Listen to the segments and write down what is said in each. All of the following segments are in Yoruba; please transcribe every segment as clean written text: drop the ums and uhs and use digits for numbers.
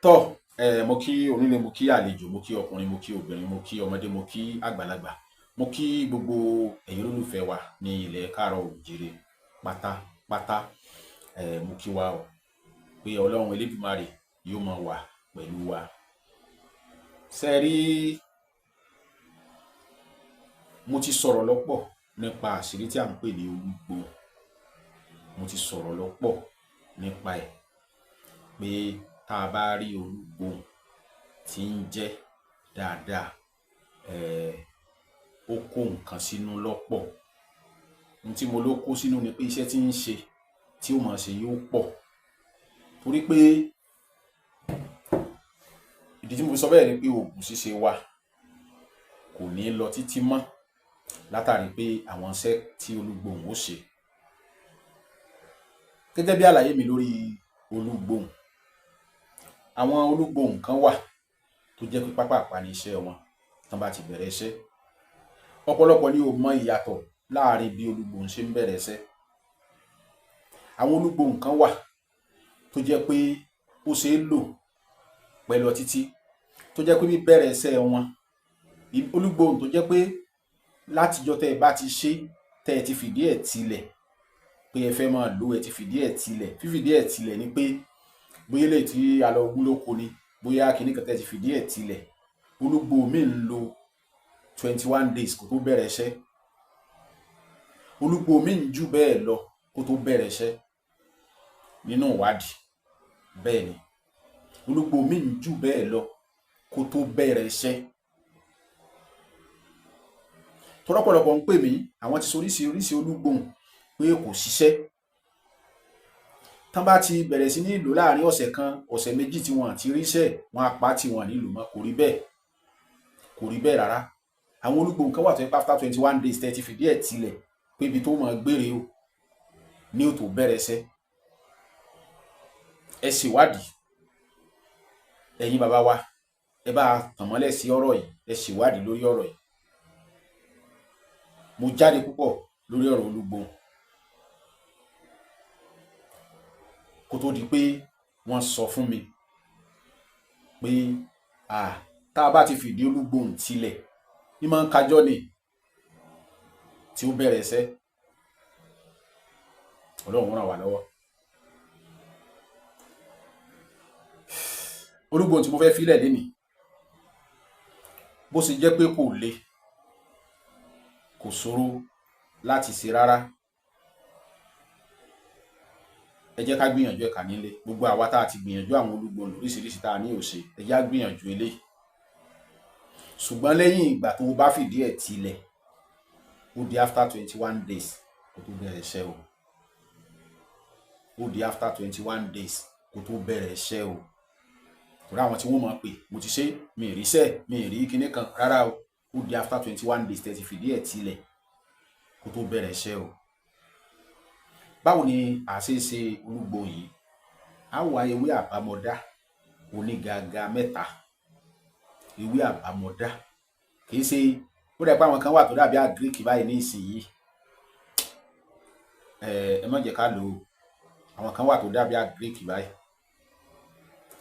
tọ́ mo kí onílé, mo kí àlejò, mo kí ọkùnrin, mo kí obìnrin, mo kí ọmọdé, mo kí àgbàlagbà, mo kí gbogbo ẹ̀yin olólùfẹ́ wa ní ilẹ̀ káàárọ̀ oòjíire pátápátá. Mo kí wa o pé ọlọ́run elédùmarè yóò máa wà pẹ̀lú wa. Ṣé ẹ rí, mo ti sọ̀rọ̀ lọ́pọ̀ nípa àṣírí tí à ń pè ní olúgbò. Mo ti sọ̀rọ̀ lọ́pọ̀ nípa ẹ̀ pé tá a bá rí olúgbò tí ń jẹ́ dáadáa, ó kó nǹkan sínú lọ́pọ̀. Ohun tí mo ló kó sínú ni pé iṣẹ́ tí ń ṣe tí ó máa ṣe yóò pọ̀. Torí pé ìdí tí mo fi sọ bẹ́ẹ̀ ni pé oògùn ṣíṣe wa kò ní lọ títí mọ́ látàrí pé àwọn iṣẹ́ tí olúgbòhùn ó ṣe. Gẹ́gẹ́ bí àlàyé mi lórí olúgbòhùn, àwọn olúgbòhùn kan wà tó jẹ́ pé pápápá ní iṣẹ́ wọn tán bá ti bẹ̀rẹ̀ iṣẹ́. Ọ̀pọ̀lọpọ̀ ni ò mọ ìyàtọ̀ láàrin bí olúgbòhùn ṣe ń bẹ̀rẹ̀ iṣẹ́. Àwọn olúgbòhùn kan wà tó jẹ́ pé ó ṣe é lò pẹ́ lọ títí, tó jẹ́ pé bí bẹ̀rẹ̀ iṣẹ́ wọn, olúgbòhùn tó jẹ́ pé látijọ́ tẹ́ ẹ bá ti ṣe, tẹ́ ẹ ti fìdí ẹ̀ tilẹ̀ pé ẹ fẹ́ máa lò, ẹ ti fìdí ẹ̀ tilẹ̀. Fífìdí ẹ̀ tilẹ̀ ni pé bóyá eléyìí tí a lọ gún lóko ni, bóyá kìíní kan tẹ́ ẹ ti fìdí ẹ̀ tilẹ̀. Olúgbòhùn míì ń lo 21 days kó tó bẹ̀rẹ̀ iṣẹ́. Olúgbòhùn míì ń jù bẹ́ẹ̀ lọ kó tó bẹ̀rẹ̀ iṣẹ́ nínú ìwádìí. Bẹ́ẹ̀ ni, olúgbòhùn míì ń jù bẹ́ẹ̀ lọ kó tó bẹ̀rẹ̀ iṣẹ́. Tọ́lọ́pọ̀lọpọ̀ ń pè mí, àwọn ti soríṣiríṣi olúgbòhùn pé kò ṣiṣẹ́. Tán bá ti bẹ̀rẹ̀ sí ní lò láàrin ọ̀sẹ̀ kan, ọ̀sẹ̀ méjì tí wọ́n ti ríṣẹ́, wọ́n á pa tí wọ́n nílò mọ́. Kò rí bẹ́ẹ̀, kò rí bẹ́ẹ̀ rárá. Àwọn olúgbòhùn kan wà tó yẹ pé after 21 days tẹ́ ti fìdí ẹ̀ tilẹ̀ pé ibi tó mọ̀ gbére o ní ó tó bẹ̀rẹ̀ iṣẹ́. Ẹ ṣèwádìí, ẹ̀yin bàbá wa, ẹ bá tàn mọ́lẹ̀ sí ọ̀rọ̀ yìí, ẹ ṣèwádìí lórí ọ̀rọ̀ yìí. Mo jáde púpọ̀ lórí ọ̀rọ̀ olúgbòhùn kó tó di pé wọ́n sọ fún mi pé tá a bá ti fìdí olúgbòhùn tilẹ̀, ní máa ń kájọ́ ni tí ó bẹ̀rẹ̀ iṣẹ́. Ọlọ́run ràn wá lọ́wọ́. Olúgbòhùn tí mo fẹ́ fílẹ̀ lénìí, bó ṣe jẹ́ pé kò le, kò ṣòro láti ṣe rárá. Ẹ jẹ́ ká gbìyànjú ẹ̀ka nílé. Gbogbo àwa tá a ti gbìyànjú àwọn olúgbòhùn lóríṣiríṣi tá a ní òṣè, ẹ jẹ́ á gbìyànjú eléyìí. Ṣùgbọ́n lẹ́yìn ìgbà tó o bá fìdí ẹ̀ tilẹ̀, ó di after 21 days kó tó bẹ̀rẹ̀ iṣẹ́ o. Ó di after 21 days kó tó bẹ̀rẹ̀ iṣẹ́ o. Torí àwọn tí wọ́n mọ̀ pé mo ti ṣe, mi ì ríṣẹ́, mi ì rí kinní kan rárá o. Ó di after 21 days tẹ́ ti fìdí ẹ̀ tilẹ̀ kó tó bẹ̀rẹ̀ iṣẹ́ o. Báwo ni a ṣe ń ṣe olúgbòhùn yìí? A wá ewé àbámọ̀dá onígaga mẹ́ta. Ewé àbámọ̀dá kì í ṣe, ó dẹ̀ pé àwọn kan wà tó dàbí àgíríkì báyìí ní ìsinyìí. Ẹ má jẹ́ ká lò ó. Àwọn kan wà tó dàbí àgíríkì báyìí.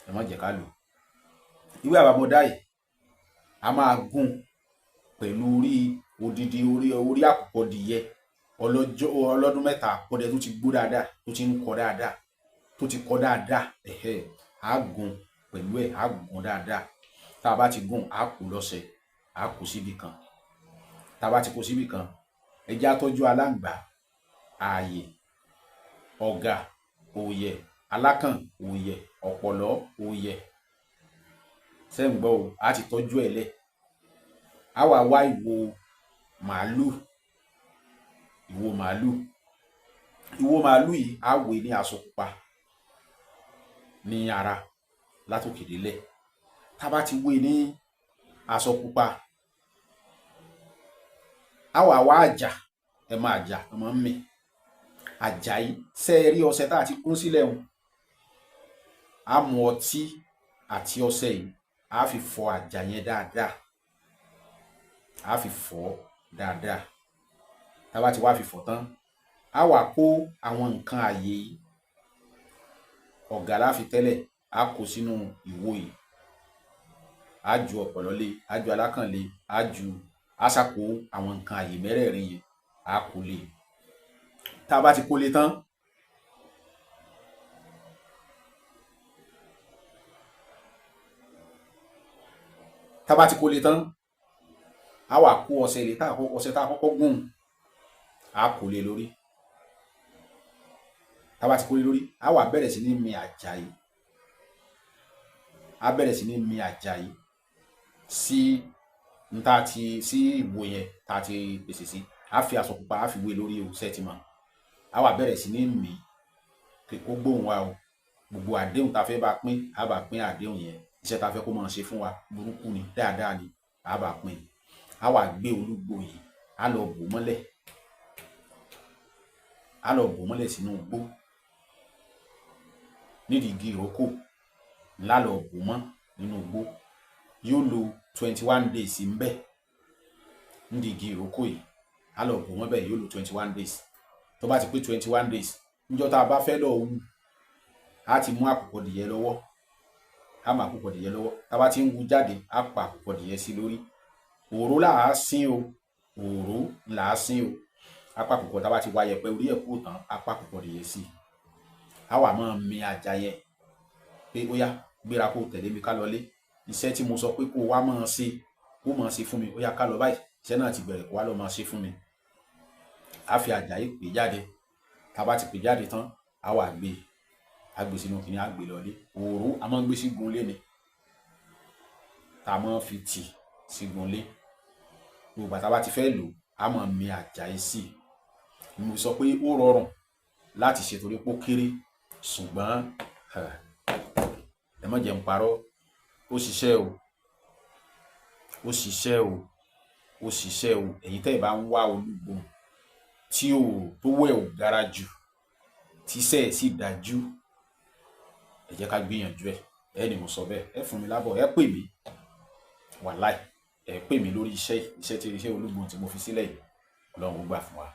Ẹ má jẹ́ ká lò ó. Ewé àbámọ̀dá yìí a máa gún pẹ̀lú odidi orí àkùkọ dìyẹ ọlọ́dún mẹ́ta àkọ́dẹ tó ti gbó dáadáa, tó ti ń kọ dáadáa, tó ti kọ dáadáa. A gún pẹ̀lú ẹ̀, a gún dáadáa. Tá a bá ti gún, a kó lọ́sẹ̀, a kó síbì kan. Tá a bá ti kó síbì kan, ẹ jẹ́ á tọ́jú aláǹgbá, ààyè, ọ̀gà, òòyẹ̀, alákàn, òòyẹ̀, ọ̀pọ̀lọ́, òòyẹ̀. Ṣé ń gbọ́ o? A ti tọ́jú ẹ̀ lẹ̀. A wá wá ìwo màálù. Ìwo màálù. Ìwo màálù yìí a wé ní aṣọ pupa ní ara látòkè délẹ̀. Tá a bá ti wé ní aṣọ pupa, a wá wá àjà. Ẹ máa jà, ẹ máa ń mì. Àjà yìí, ṣé ẹ rí ọṣẹ tá a ti kún sílẹ̀ hun? A mú ọtí àti ọṣẹ yìí, a fi fọ àjà yẹn dáadáa. A fi fọ dáadáa. Tá a bá ti wá fi fọ tán, a wá kó àwọn nǹkan ààyè yìí. Ọ̀gà la fi tẹ́lẹ̀, á kó sínú ìwo yìí, á ju ọ̀pọ̀lọ́ lé, á ju alákàn lé, á ṣàkó àwọn nǹkan àyè mẹ́rẹ̀ẹ̀rin yẹn á kó lé. Tá a bá ti kó lé tán, á wá kó ọṣẹ lé, ọṣẹ tá a kọ́kọ́ gùn á kó lé lórí. Tá a bá ti kó lé lórí, á wá bẹ̀rẹ̀ sí ní mi àjà yìí, á bẹ̀rẹ̀ sí ní mi àjà yìí sí ìwo yẹn tá a ti pèsè sí. Á fi aṣọ pupa á fi wé lórí o, ṣẹ́ ti mọ̀. Á wá bẹ̀rẹ̀ sí ní mì í kó gbóhùn wa o. Gbogbo àdéhùn tá a fẹ́ bá pín, á bá pín àdéhùn yẹn. Iṣẹ́ tá a fẹ́ kó máa ṣe fún wa burúkú ni, dáadáa ni, á bá pín. Á wá gbé olúgbò yìí, á lọ bò mọ́lẹ̀, sínú igbó nídìí igi ìrókò ńlá, lọ bò mọ́ nínú igbó. Yóò lo 21 days ńbẹ̀ nídìí igi ìrókò yìí, á lọ bò mọ́ bẹ́ẹ̀, yóò lo 21 days. Tó bá ti pé 21 days, níjọ́ tá a bá fẹ́ lọ wú, á ti mú àkùkọ dìyẹ lọ́wọ́, á mú àkùkọ dìyẹ lọ́wọ́. Tá a bá ti ń wú jáde, á pa àkùkọ dìyẹ sí lórí. Òró là á sín o, òró là á sín o. Á pa àkùkọ, tá a bá ti wá yẹ̀pẹ̀ orí ẹ̀ kúrò tán, á pa àkùkọ dìyẹ sí. Á wá máa mi àjà yẹn pé ó yá, gbéra kó tẹ̀lé mi ká lọlé. Iṣẹ́ tí mo sọ pé kó wá máa ṣe, kó máa ṣe fún mi, ó yá ká lọ báyìí. Iṣẹ́ náà ti bẹ̀rẹ̀, kó wá lọ máa ṣe fún mi. Á fi àjà yìí pè jáde. Tá a bá ti pè jáde tán, á wá gbé, sínú kìnìún, á gbé lọlé. Òró a máa ń gbé sígun lé ni, tá a máa ń fi tì sígun lé. Gbogbo tá a bá ti fẹ́ lò, á máa mi àjà yìí sí. Mo sọ pé ó rọrùn láti ṣe torí pé ó kéré, ṣùgbọ́n ẹ má jẹ́ n parọ́, ó ṣiṣẹ́ o, ó ṣiṣẹ́ o, ó ṣiṣẹ́ o. Ẹ̀yin tẹ́ ẹ bá ń wá olúgbò tó wẹ̀ ò gara jù, tíṣẹ́ ẹ̀ sì dájú, ẹ jẹ́ ká gbìyànjú ẹ̀. Ẹ ní mo sọ bẹ́ẹ̀, ẹ fún mi lábọ̀, ẹ pè mí, wàláì, ẹ pè mí lórí iṣẹ́ olúgbò tí mo fi sílẹ̀ yìí. Ọlọ́run ó gbà fún wa.